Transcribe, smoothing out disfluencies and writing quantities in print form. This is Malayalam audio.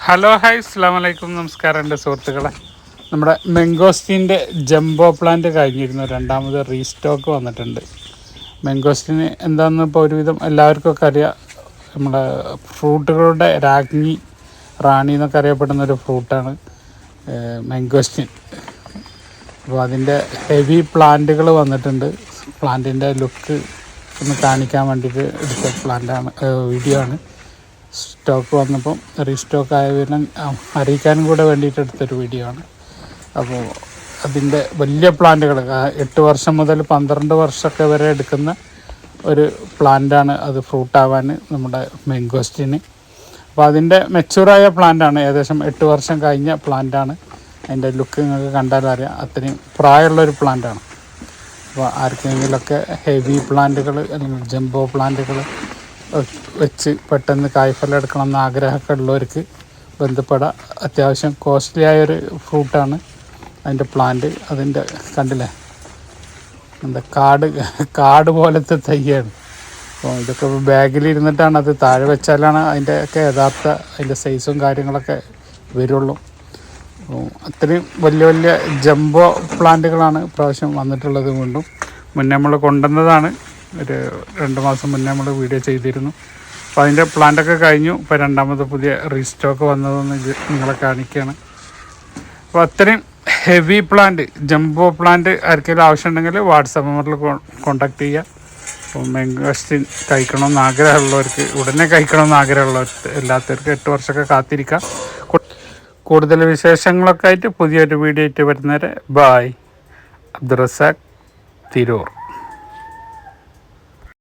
ഹലോ ഹായ് അസ്സലാമു അലൈക്കും. നമസ്കാരം എൻ്റെ സുഹൃത്തുക്കളെ. നമ്മുടെ മെങ്കോസ്റ്റീൻ്റെ ജംബോ പ്ലാന്റ് കഴിഞ്ഞിരുന്നു. രണ്ടാമത് റീസ്റ്റോക്ക് വന്നിട്ടുണ്ട്. മെങ്കോസ്റ്റീന് എന്താണെന്ന് ഇപ്പോൾ ഒരുവിധം എല്ലാവർക്കും അറിയാം. നമ്മുടെ ഫ്രൂട്ടുകളുടെ രാജ്ഞി, റാണി എന്നൊക്കെ അറിയപ്പെടുന്നൊരു ഫ്രൂട്ടാണ് മെങ്കോസ്റ്റീൻ. അപ്പോൾ അതിൻ്റെ ഹെവി പ്ലാന്റുകൾ വന്നിട്ടുണ്ട്. പ്ലാന്റിൻ്റെ ലുക്ക് ഒന്ന് കാണിക്കാൻ വേണ്ടിയിട്ട് എടുത്ത വീഡിയോ ആണ്. സ്റ്റോക്ക് വന്നപ്പം റീസ്റ്റോക്ക് ആയ വിവരം അറിയിക്കാനും കൂടെ വേണ്ടിയിട്ട് എടുത്തൊരു വീഡിയോ ആണ്. അപ്പോൾ അതിൻ്റെ വലിയ പ്ലാന്റുകൾ 8 വർഷം മുതൽ 12 വർഷമൊക്കെ വരെ എടുക്കുന്ന ഒരു പ്ലാന്റാണ് അത് ഫ്രൂട്ടാവാൻ നമ്മുടെ മെങ്കോസ്റ്റീന്. അപ്പോൾ അതിൻ്റെ മെച്യൂറായ പ്ലാന്റാണ്. ഏകദേശം 8 വർഷം കഴിഞ്ഞ പ്ലാന്റാണ്. അതിൻ്റെ ലുക്ക് നിങ്ങൾക്ക് കണ്ടാലറിയാം. അത്രയും പ്രായമുള്ളൊരു പ്ലാന്റാണ്. അപ്പോൾ ആർക്കെങ്കിലുമൊക്കെ ഹെവി പ്ലാന്റുകൾ അല്ലെങ്കിൽ ജംബോ പ്ലാന്റുകൾ വെച്ച് പെട്ടെന്ന് കായ്ഫലം എടുക്കണമെന്ന് ആഗ്രഹമൊക്കെ ഉള്ളവർക്ക് ബന്ധപ്പെടാം. അത്യാവശ്യം കോസ്റ്റ്ലി ആയൊരു ഫ്രൂട്ടാണ് അതിൻ്റെ പ്ലാന്റ്. അതിൻ്റെ കണ്ടില്ലേ, എന്താ കാട് പോലത്തെ തൈയാണ്. അപ്പോൾ ഇതൊക്കെ ബാഗിലിരുന്നിട്ടാണ്, അത് താഴെ വെച്ചാലാണ് അതിൻ്റെയൊക്കെ അതിൻ്റെ സൈസും കാര്യങ്ങളൊക്കെ വരുള്ളൂ. അത്രയും വലിയ വലിയ ജംബോ പ്ലാന്റുകളാണ് ഇപ്രാവശ്യം വന്നിട്ടുള്ളത്. വീണ്ടും മുന്നേ നമ്മൾ കൊണ്ടുവന്നതാണ്, ഒരു 2 മാസം മുന്നേ നമ്മൾ വീഡിയോ ചെയ്തിരുന്നു. അപ്പോൾ അതിൻ്റെ പ്ലാന്റൊക്കെ കഴിഞ്ഞു. ഇപ്പോൾ രണ്ടാമത് പുതിയ റീസ്റ്റോക്ക് വന്നതെന്ന് നിങ്ങളെ കാണിക്കുകയാണ്. അപ്പോൾ അത്രയും ഹെവി പ്ലാന്റ്, ജംബോ പ്ലാന്റ് ആർക്കെങ്കിലും ആവശ്യമുണ്ടെങ്കിൽ വാട്സാപ്പ് നമ്പറിൽ കോൺടാക്ട് ചെയ്യുക. അപ്പോൾ മെങ്കോസ്റ്റീൻ കഴിക്കണമെന്ന് ആഗ്രഹമുള്ളവർക്ക്, ഉടനെ കഴിക്കണമെന്ന് ആഗ്രഹമുള്ളവർക്ക്, എല്ലാത്തവർക്ക് 8 വർഷമൊക്കെ കാത്തിരിക്കാം. കൂടുതൽ വിശേഷങ്ങളൊക്കെ ആയിട്ട് പുതിയൊരു വീഡിയോ ആയിട്ട് വരുന്നവരെ ബായ്. അബ്ദുറസാഖ്, തിരൂർ.